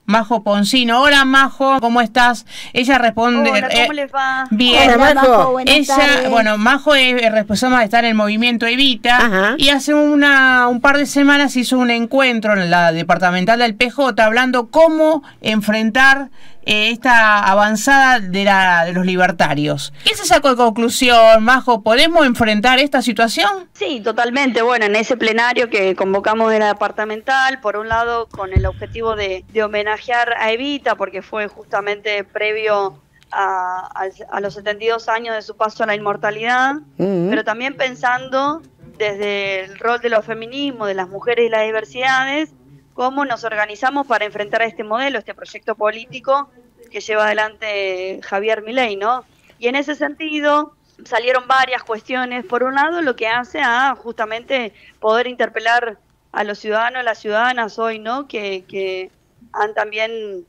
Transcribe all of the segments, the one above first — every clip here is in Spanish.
Majo Poncino. Hola Majo, ¿cómo estás? Ella responde... Hola, ¿cómo les va? Bien. Hola Majo. Buenas Ella, bueno, Majo es responsable de estar en el movimiento Evita. Ajá. Y hace un par de semanas hizo un encuentro en la departamental del PJ hablando cómo enfrentar esta avanzada de los libertarios. ¿Qué se sacó de conclusión, Majo? ¿Podemos enfrentar esta situación? Sí, totalmente. Bueno, en ese plenario que convocamos de la departamental, por un lado con el objetivo de homenajear a Evita, porque fue justamente previo a los 72 años de su paso a la inmortalidad, pero también pensando desde el rol de los feminismos, de las mujeres y las diversidades, cómo nos organizamos para enfrentar a este modelo, este proyecto político que lleva adelante Javier Milei, ¿no? Y en ese sentido salieron varias cuestiones. Por un lado, lo que hace a justamente poder interpelar a los ciudadanos, a las ciudadanas hoy, ¿no? Que han también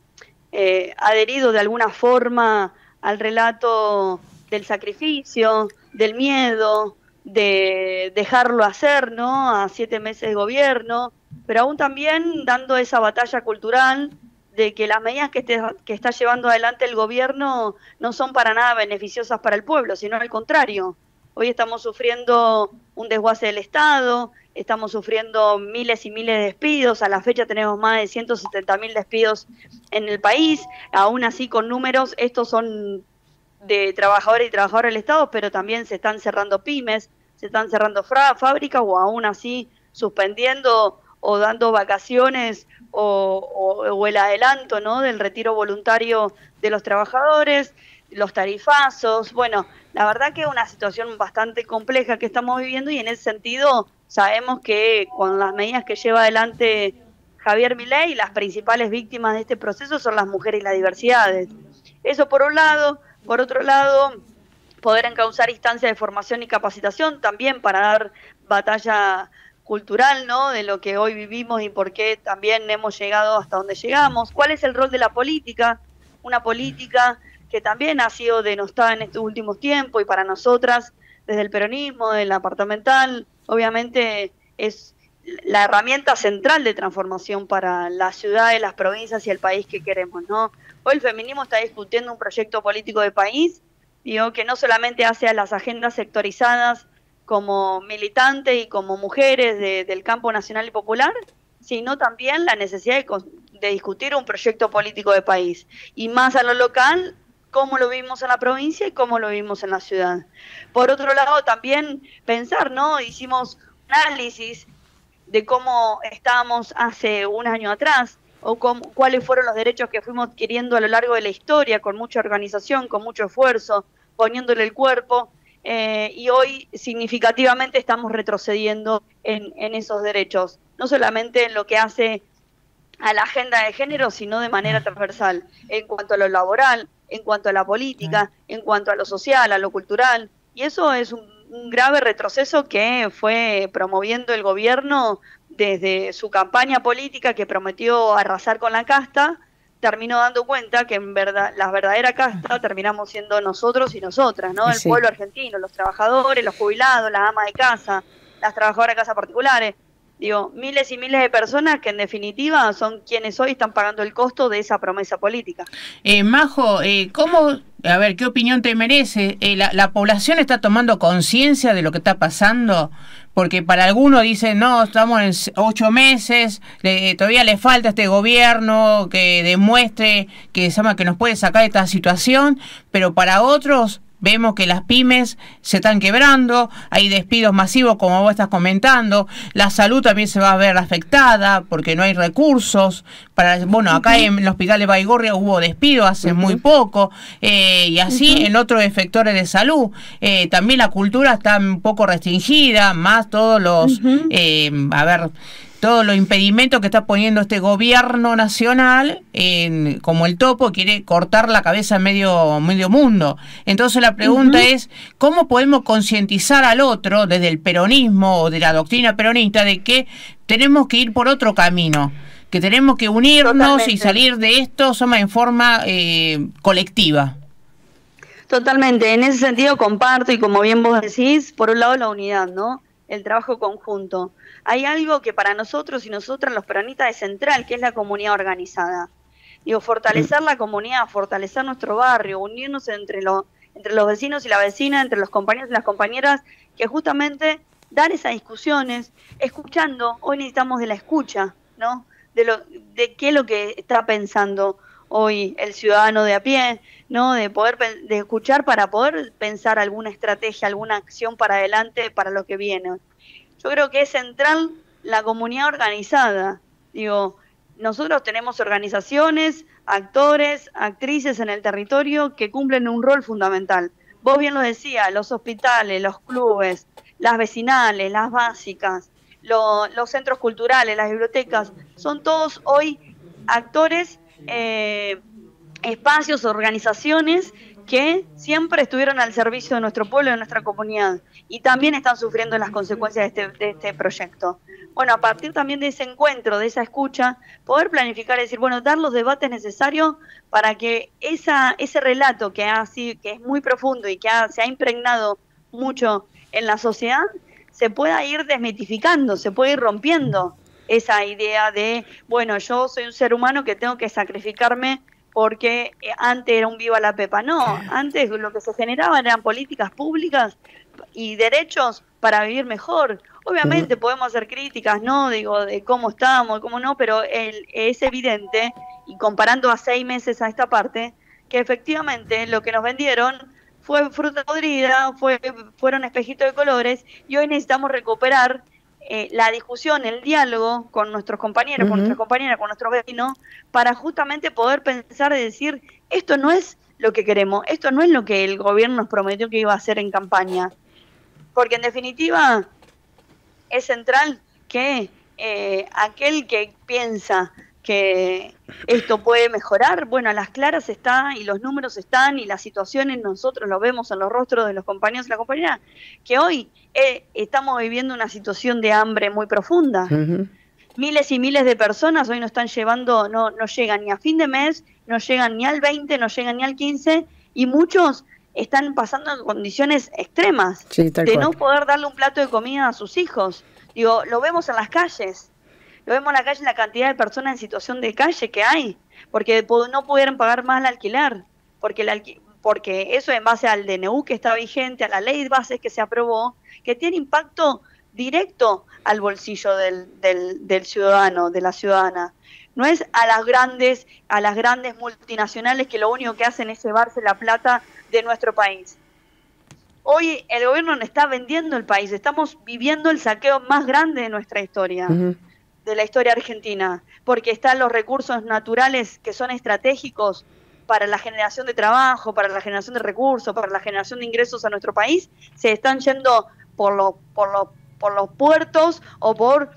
adherido de alguna forma al relato del sacrificio, del miedo, de dejarlo hacer, ¿no? A 7 meses de gobierno, pero aún también dando esa batalla cultural de que las medidas que está llevando adelante el gobierno no son para nada beneficiosas para el pueblo, sino al contrario. Hoy estamos sufriendo un desguace del Estado, estamos sufriendo miles y miles de despidos, a la fecha tenemos más de 170.000 despidos en el país, aún así con números, estos son de trabajadores y trabajadoras del Estado, pero también se están cerrando pymes, se están cerrando fábricas o aún así suspendiendo o dando vacaciones o el adelanto, ¿no? Del retiro voluntario de los trabajadores, los tarifazos. Bueno, la verdad que es una situación bastante compleja que estamos viviendo y en ese sentido sabemos que con las medidas que lleva adelante Javier Milei, las principales víctimas de este proceso son las mujeres y las diversidades. Eso por un lado. Por otro lado, poder encauzar instancias de formación y capacitación también para dar batalla cultural, ¿no? De lo que hoy vivimos y por qué también hemos llegado hasta donde llegamos. ¿Cuál es el rol de la política? Una política que también ha sido denostada en estos últimos tiempos y para nosotras, desde el peronismo, de la departamental, obviamente es la herramienta central de transformación para las ciudades, las provincias y el país que queremos, ¿no? Hoy el feminismo está discutiendo un proyecto político de país, digo, que no solamente hace a las agendas sectorizadas como militantes y como mujeres del campo nacional y popular, sino también la necesidad de discutir un proyecto político de país. Y más a lo local, cómo lo vimos en la provincia y cómo lo vimos en la ciudad. Por otro lado, también pensar, ¿no? Hicimos un análisis de cómo estábamos hace un año atrás, o cuáles fueron los derechos que fuimos adquiriendo a lo largo de la historia, con mucha organización, con mucho esfuerzo, poniéndole el cuerpo, y hoy significativamente estamos retrocediendo en esos derechos, no solamente en lo que hace a la agenda de género, sino de manera transversal, en cuanto a lo laboral, en cuanto a la política, en cuanto a lo social, a lo cultural, y eso es un grave retroceso que fue promoviendo el gobierno desde su campaña política que prometió arrasar con la casta, terminó dando cuenta que en verdad la verdadera casta terminamos siendo nosotros y nosotras, ¿no? El pueblo argentino, los trabajadores, los jubilados, las amas de casa, las trabajadoras de casa particulares. Digo, miles y miles de personas que en definitiva son quienes hoy están pagando el costo de esa promesa política. Majo, ¿cómo, a ver, qué opinión te merece? ¿La población está tomando conciencia de lo que está pasando? Porque para algunos dicen, no, estamos en 8 meses, todavía le falta a este gobierno que demuestre que nos puede sacar de esta situación, pero para otros vemos que las pymes se están quebrando, hay despidos masivos como vos estás comentando, la salud también se va a ver afectada porque no hay recursos. Bueno, acá en el hospital de Baigorria hubo despidos hace muy poco, y así en otros sectores de salud. También la cultura está un poco restringida, más todos los, todos los impedimentos que está poniendo este gobierno nacional, como el topo, quiere cortar la cabeza a medio mundo. Entonces la pregunta es, ¿cómo podemos concientizar al otro, desde el peronismo o de la doctrina peronista, de que tenemos que ir por otro camino? Que tenemos que unirnos. Totalmente. Y salir de esto en forma colectiva. Totalmente, en ese sentido comparto y como bien vos decís, por un lado la unidad, ¿no? El trabajo conjunto. Hay algo que para nosotros y nosotras los peronistas es central, que es la comunidad organizada. Digo, fortalecer la comunidad, fortalecer nuestro barrio, unirnos entre los vecinos y la vecina, entre los compañeros y las compañeras, que justamente dar esas discusiones, escuchando. Hoy necesitamos de la escucha, ¿no? De qué es lo que está pensando hoy el ciudadano de a pie, ¿no? De escuchar para poder pensar alguna estrategia, alguna acción para adelante, para lo que viene. Yo creo que es central la comunidad organizada. Digo, nosotros tenemos organizaciones, actores, actrices en el territorio que cumplen un rol fundamental. Vos bien lo decías, los hospitales, los clubes, las vecinales, las básicas, los centros culturales, las bibliotecas, son todos hoy actores, espacios, organizaciones que siempre estuvieron al servicio de nuestro pueblo y de nuestra comunidad, y también están sufriendo las consecuencias de este proyecto. Bueno, a partir también de ese encuentro, de esa escucha, poder planificar y decir, bueno, dar los debates necesarios para que ese relato que es muy profundo y que se ha impregnado mucho en la sociedad, se pueda ir desmitificando, se puede ir rompiendo esa idea de, bueno, yo soy un ser humano que tengo que sacrificarme porque antes era un viva la pepa. No, antes lo que se generaban eran políticas públicas y derechos para vivir mejor. Obviamente podemos hacer críticas, ¿no? Digo, de cómo estamos, cómo no, pero es evidente, y comparando a 6 meses a esta parte, que efectivamente lo que nos vendieron fue fruta podrida, fueron espejitos de colores, y hoy necesitamos recuperar la discusión, el diálogo con nuestros compañeros, con nuestras compañeras, con nuestros vecinos, para justamente poder pensar y decir, esto no es lo que queremos, esto no es lo que el gobierno nos prometió que iba a hacer en campaña. Porque en definitiva es central que aquel que piensa que esto puede mejorar, bueno, a las claras está, y los números están, y las situaciones nosotros lo vemos en los rostros de los compañeros y la compañera, que hoy estamos viviendo una situación de hambre muy profunda. Miles y miles de personas hoy no están llevando, no llegan ni a fin de mes, no llegan ni al 20, no llegan ni al 15, y muchos están pasando en condiciones extremas, de no poder darle un plato de comida a sus hijos. Digo, lo vemos en las calles. Lo vemos en la calle, la cantidad de personas en situación de calle que hay, porque no pudieron pagar más el alquiler, porque eso en base al DNU que está vigente, a la ley de bases que se aprobó, que tiene impacto directo al bolsillo del ciudadano, de la ciudadana. No es a las grandes multinacionales que lo único que hacen es llevarse la plata de nuestro país. Hoy el gobierno nos está vendiendo el país, estamos viviendo el saqueo más grande de nuestra historia. De la historia argentina, porque están los recursos naturales que son estratégicos para la generación de trabajo, para la generación de recursos, para la generación de ingresos a nuestro país, se están yendo por los puertos o por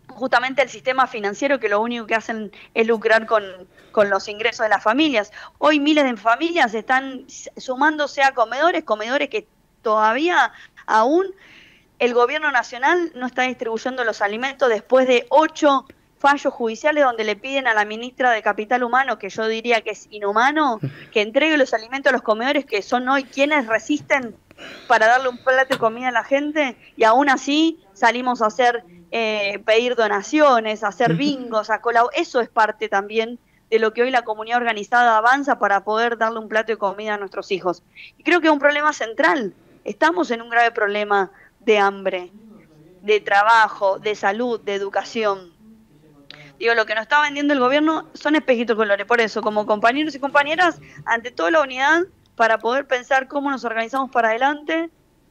justamente el sistema financiero, que lo único que hacen es lucrar con los ingresos de las familias. Hoy miles de familias están sumándose a comedores que todavía aún el gobierno nacional no está distribuyendo los alimentos después de 8 fallos judiciales donde le piden a la ministra de Capital Humano, que yo diría que es inhumano, que entregue los alimentos a los comedores, que son hoy quienes resisten para darle un plato de comida a la gente, y aún así salimos a pedir donaciones, a hacer bingos, a colaborar. Eso es parte también de lo que hoy la comunidad organizada avanza para poder darle un plato de comida a nuestros hijos. Y creo que es un problema central. Estamos en un grave problema de hambre, de trabajo, de salud, de educación. Digo, lo que nos está vendiendo el gobierno son espejitos colores. Por eso, como compañeros y compañeras, ante toda la unidad, para poder pensar cómo nos organizamos para adelante,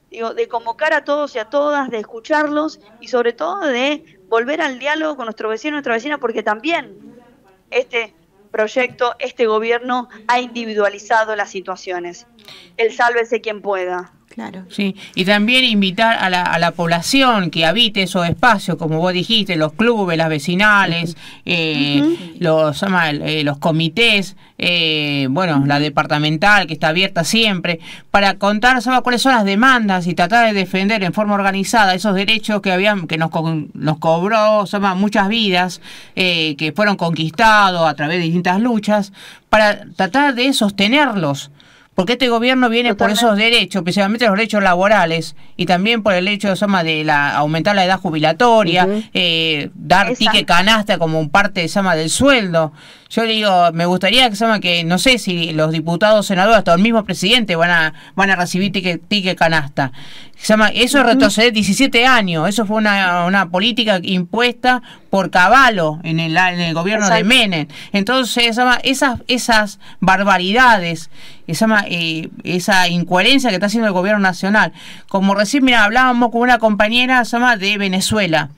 digo, de convocar a todos y a todas, de escucharlos, y sobre todo de volver al diálogo con nuestro vecino y nuestra vecina, porque también este proyecto, este gobierno ha individualizado las situaciones. El sálvese quien pueda. Claro. Sí, y también invitar a la población que habite esos espacios, como vos dijiste, los clubes, las vecinales, los comités, bueno, la departamental que está abierta siempre, para contar cuáles son las demandas y tratar de defender en forma organizada esos derechos que nos cobró muchas vidas, que fueron conquistados a través de distintas luchas, para tratar de sostenerlos. Porque este gobierno viene por esos derechos, especialmente los derechos laborales, y también por el hecho de aumentar la edad jubilatoria, dar ticket canasta como parte del sueldo. Yo digo, me gustaría que se llama que, no sé si los diputados, senadores, hasta el mismo presidente van a recibir tique canasta. Se llama, eso es retroceder 17 años, eso fue una política impuesta por Cavallo en el gobierno de Menem. Entonces, se llama, esas barbaridades, esa incoherencia que está haciendo el gobierno nacional. Como recién, mira, hablábamos con una compañera, se llama, de Venezuela,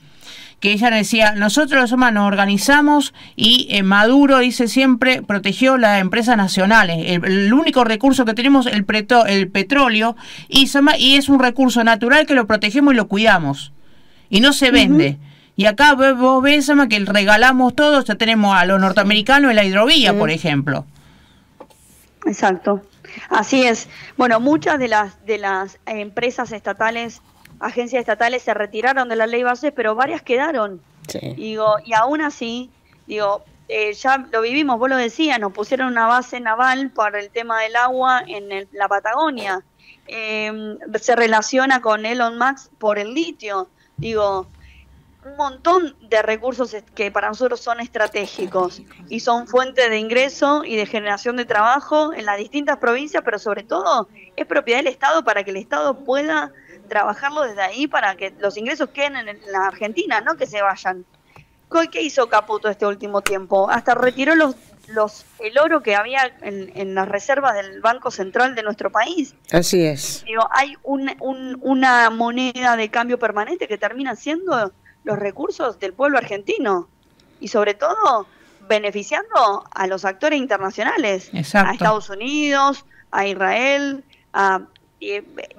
que ella decía, nosotros los humanos nos organizamos y Maduro, dice siempre, protegió las empresas nacionales. El único recurso que tenemos es el petróleo y es un recurso natural que lo protegemos y lo cuidamos. Y no se vende. Y acá vos ves que regalamos todo, ya tenemos a los norteamericanos en la hidrovía, por ejemplo. Exacto. Así es. Bueno, muchas de las empresas estatales, agencias estatales se retiraron de la ley base, pero varias quedaron. Sí. Digo, y aún así, digo, ya lo vivimos, vos lo decías, nos pusieron una base naval para el tema del agua en la Patagonia. Se relaciona con Elon Musk por el litio. Digo, un montón de recursos que para nosotros son estratégicos y son fuente de ingreso y de generación de trabajo en las distintas provincias, pero sobre todo es propiedad del Estado para que el Estado pueda trabajarlo desde ahí para que los ingresos queden en la Argentina, no que se vayan. ¿Qué hizo Caputo este último tiempo? Hasta retiró el oro que había en las reservas del Banco Central de nuestro país. Así es. Digo, hay una moneda de cambio permanente que termina siendo los recursos del pueblo argentino y sobre todo beneficiando a los actores internacionales. Exacto. A Estados Unidos, a Israel,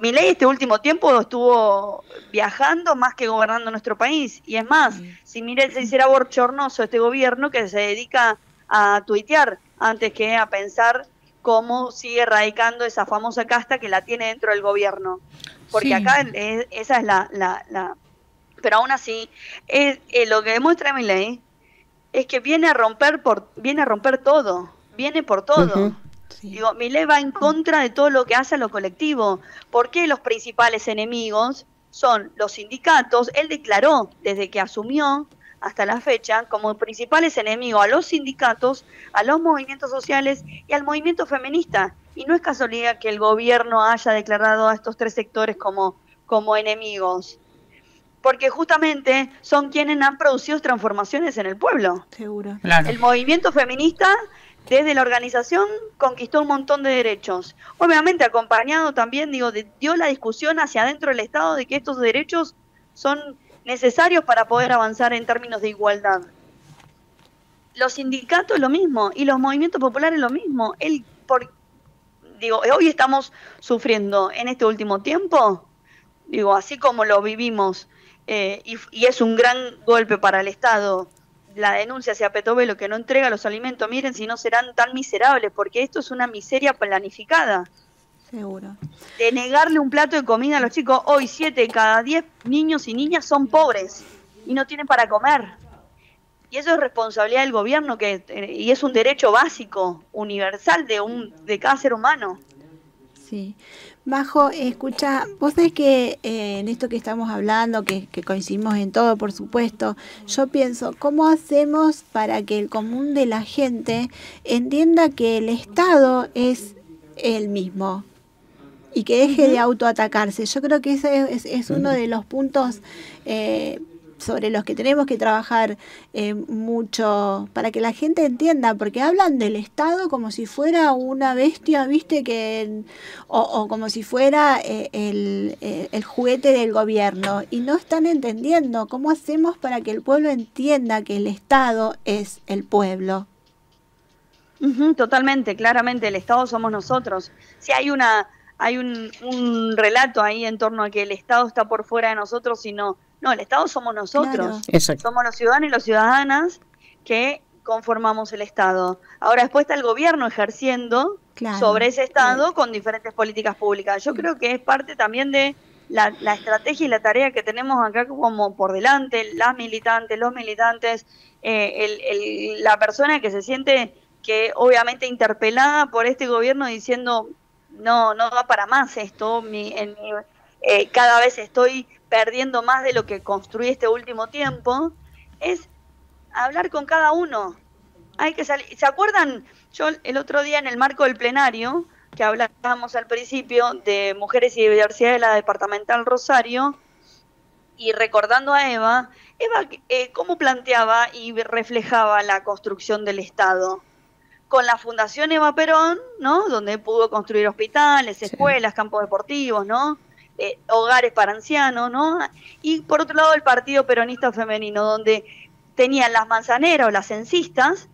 Milei este último tiempo estuvo viajando más que gobernando nuestro país. Y es más, si Milei se hiciera bochornoso este gobierno que se dedica a tuitear antes que a pensar cómo sigue erradicando esa famosa casta que la tiene dentro del gobierno. Porque esa es la pero aún así, lo que demuestra Milei es que viene a romper todo, viene por todo. Sí. Digo, Milei va en contra de todo lo que hace a lo colectivo, porque los principales enemigos son los sindicatos. Él declaró desde que asumió hasta la fecha como principales enemigos a los sindicatos, a los movimientos sociales y al movimiento feminista. Y no es casualidad que el gobierno haya declarado a estos tres sectores como enemigos, porque justamente son quienes han producido transformaciones en el pueblo. Seguro. Claro. El movimiento feminista, desde la organización, conquistó un montón de derechos. Obviamente acompañado también, dio la discusión hacia adentro del Estado de que estos derechos son necesarios para poder avanzar en términos de igualdad. Los sindicatos lo mismo, y los movimientos populares lo mismo. Hoy estamos sufriendo en este último tiempo, así como lo vivimos, y es un gran golpe para el Estado, la denuncia hacia Petovelo que no entrega los alimentos. Miren si no serán tan miserables, porque esto es una miseria planificada. Seguro. De negarle un plato de comida a los chicos. Hoy 7 de cada 10 niños y niñas son pobres y no tienen para comer. Y eso es responsabilidad del gobierno, y es un derecho básico, universal de cada ser humano. Sí. Majo, escucha, vos sabés que en esto que estamos hablando, que coincidimos en todo, por supuesto, yo pienso, ¿cómo hacemos para que el común de la gente entienda que el Estado es el mismo y que deje de autoatacarse? Yo creo que ese es uno de los puntos sobre los que tenemos que trabajar mucho para que la gente entienda, porque hablan del Estado como si fuera una bestia, ¿viste? O como si fuera el juguete del gobierno, y no están entendiendo cómo hacemos para que el pueblo entienda que el Estado es el pueblo. Totalmente, claramente, el Estado somos nosotros. Si hay un relato ahí en torno a que el Estado está por fuera de nosotros, sino no, el Estado somos nosotros. Claro. Somos los ciudadanos y las ciudadanas que conformamos el Estado. Ahora después está el gobierno ejerciendo sobre ese Estado con diferentes políticas públicas. Yo creo que es parte también de la estrategia y la tarea que tenemos acá como por delante, las militantes, los militantes, la persona que se siente que obviamente interpelada por este gobierno diciendo no va para más esto, cada vez estoy perdiendo más de lo que construí este último tiempo, es hablar con cada uno hay que salir. ¿Se acuerdan? Yo el otro día en el marco del plenario, que hablábamos al principio de mujeres y diversidad de la departamental Rosario, y recordando a Eva, cómo planteaba y reflejaba la construcción del Estado. Con la Fundación Eva Perón, ¿no? Donde pudo construir hospitales, escuelas, campos deportivos, ¿no? Hogares para ancianos, ¿no? Y por otro lado el Partido Peronista Femenino, donde tenían las manzaneras o las censistas,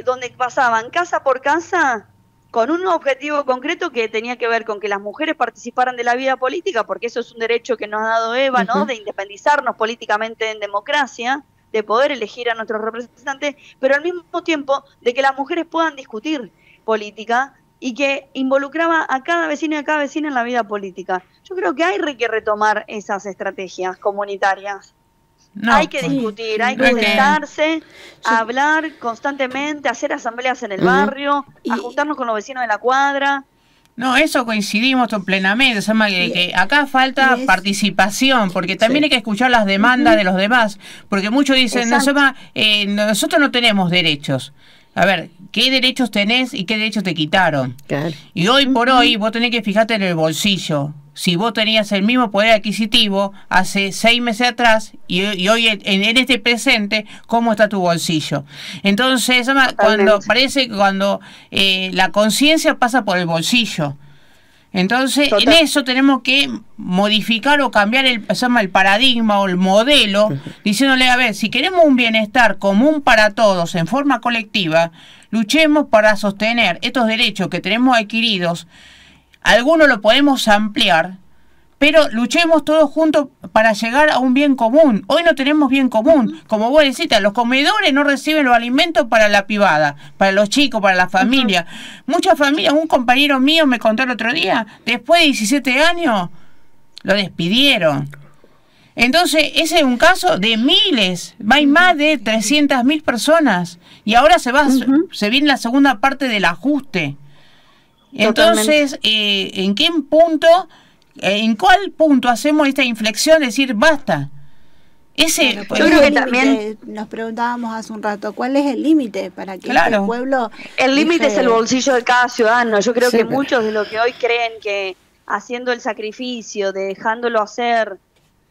donde pasaban casa por casa con un objetivo concreto que tenía que ver con que las mujeres participaran de la vida política, porque eso es un derecho que nos ha dado Eva, ¿no? De independizarnos políticamente en democracia, de poder elegir a nuestros representantes, pero al mismo tiempo de que las mujeres puedan discutir política y que involucraba a cada vecino y a cada vecina en la vida política. Yo creo que hay que retomar esas estrategias comunitarias. No, hay que discutir, hay que sentarse, hablar constantemente, hacer asambleas en el barrio, juntarnos con los vecinos de la cuadra. No, eso coincidimos plenamente, que acá falta participación, porque también hay que escuchar las demandas de los demás, porque muchos dicen, nosotros no tenemos derechos. A ver, ¿qué derechos tenés y qué derechos te quitaron? Claro. Y hoy por hoy vos tenés que fijarte en el bolsillo. Si vos tenías el mismo poder adquisitivo hace 6 meses atrás y hoy en este presente, ¿cómo está tu bolsillo? Entonces, cuando la conciencia pasa por el bolsillo. Entonces, en eso tenemos que modificar o cambiar el paradigma o el modelo, diciéndole, a ver, si queremos un bienestar común para todos en forma colectiva, luchemos para sostener estos derechos que tenemos adquiridos. Algunos lo podemos ampliar, pero luchemos todos juntos para llegar a un bien común. Hoy no tenemos bien común. Como vos decís, los comedores no reciben los alimentos para la privada, para los chicos, para la familia. Muchas familias, un compañero mío me contó el otro día, después de 17 años, lo despidieron. Entonces, ese es un caso de miles, hay más de 300.000 personas. Y ahora se viene la segunda parte del ajuste. Entonces, ¿en cuál punto hacemos esta inflexión de decir basta? Yo creo que también nos preguntábamos hace un rato, ¿cuál es el límite para que el pueblo... El límite es el bolsillo de cada ciudadano. Yo creo que muchos de los que hoy creen que haciendo el sacrificio, dejándolo hacer,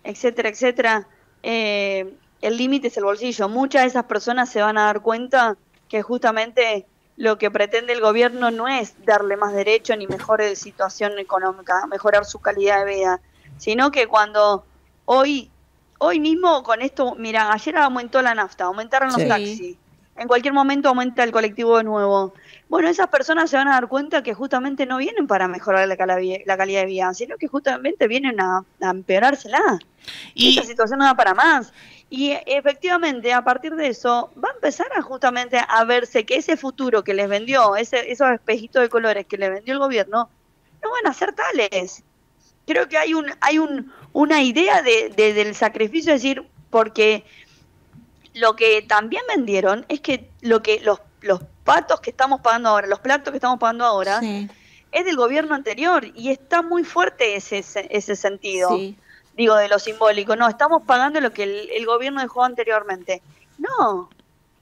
etcétera, etcétera, el límite es el bolsillo. Muchas de esas personas se van a dar cuenta que justamente lo que pretende el gobierno no es darle más derecho ni mejor situación económica, mejorar su calidad de vida, sino que cuando hoy mismo con esto, mira, ayer aumentó la nafta, aumentaron los taxis, en cualquier momento aumenta el colectivo de nuevo. Bueno, esas personas se van a dar cuenta que justamente no vienen para mejorar la calidad de vida, sino que justamente vienen a empeorársela. Y esta situación no da para más. Y efectivamente, a partir de eso, va a empezar justamente a verse que ese futuro que les vendió, esos espejitos de colores que les vendió el gobierno, no van a ser tales. Creo que hay una idea del sacrificio, es decir, porque lo que también vendieron es que los patos que estamos pagando ahora, los platos que estamos pagando ahora, es del gobierno anterior, y está muy fuerte ese sentido. Sí. Digo, de lo simbólico, no, estamos pagando lo que el gobierno dejó anteriormente. No,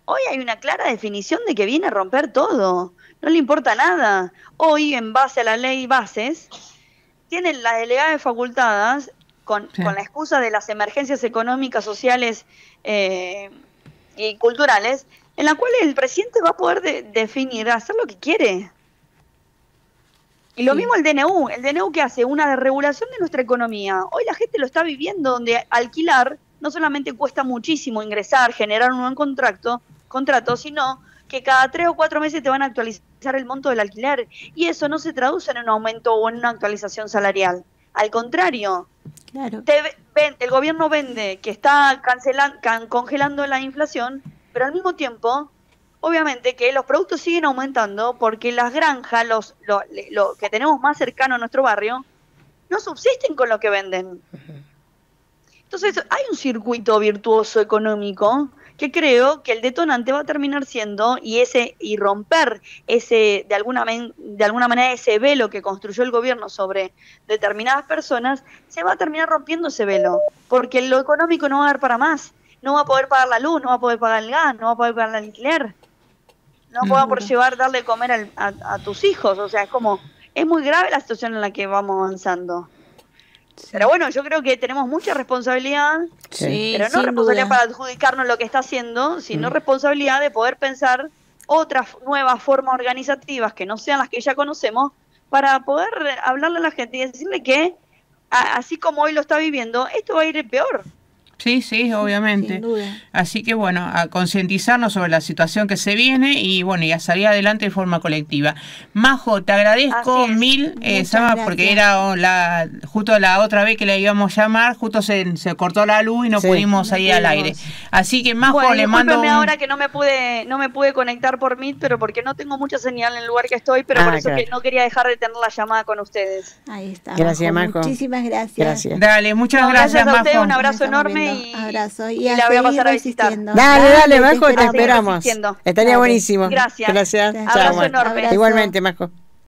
hoy hay una clara definición de que viene a romper todo, no le importa nada. Hoy, en base a la ley bases, tienen las delegadas facultadas, con la excusa de las emergencias económicas, sociales y culturales, en la cual el presidente va a poder definir, hacer lo que quiere. Y lo mismo el DNU que hace una desregulación de nuestra economía. Hoy la gente lo está viviendo, donde alquilar no solamente cuesta muchísimo ingresar, generar un buen contrato, sino que cada 3 o 4 meses te van a actualizar el monto del alquiler. Y eso no se traduce en un aumento o en una actualización salarial. Al contrario, el gobierno vende que está congelando la inflación, pero al mismo tiempo... Obviamente que los productos siguen aumentando porque las granjas, lo que tenemos más cercano a nuestro barrio, no subsisten con lo que venden. Entonces hay un circuito virtuoso económico que creo que el detonante va a terminar siendo, y romper de alguna manera ese velo que construyó el gobierno sobre determinadas personas, se va a terminar rompiendo ese velo, porque lo económico no va a dar para más, no va a poder pagar la luz, no va a poder pagar el gas, no va a poder pagar el alquiler. no puedan por llevar, darle de comer a tus hijos. O sea, es muy grave la situación en la que vamos avanzando. Sí. Pero bueno, yo creo que tenemos mucha responsabilidad, pero no responsabilidad para adjudicarnos lo que está haciendo, sino responsabilidad de poder pensar otras nuevas formas organizativas que no sean las que ya conocemos, para poder hablarle a la gente y decirle que, así como hoy lo está viviendo, esto va a ir peor. Sí, obviamente. Sin duda. Así que bueno, a concientizarnos sobre la situación que se viene y bueno, y a salir adelante de forma colectiva. Majo, te agradezco mil, Sama, porque era justo la otra vez que la íbamos a llamar, justo se cortó la luz y no pudimos salir al aire. Así que Majo, le mando ahora que no me pude conectar por Meet, pero porque no tengo mucha señal en el lugar que estoy, pero por eso que no quería dejar de tener la llamada con ustedes. Ahí está. Gracias, Majo. Muchísimas gracias. Dale, muchas gracias, Majo. A usted, un abrazo Estamos enorme. Abrazo y la voy a pasar a visitar. Dale, Majo, te esperamos. Estaría buenísimo. Gracias. Abrazo enorme. Igualmente, Majo.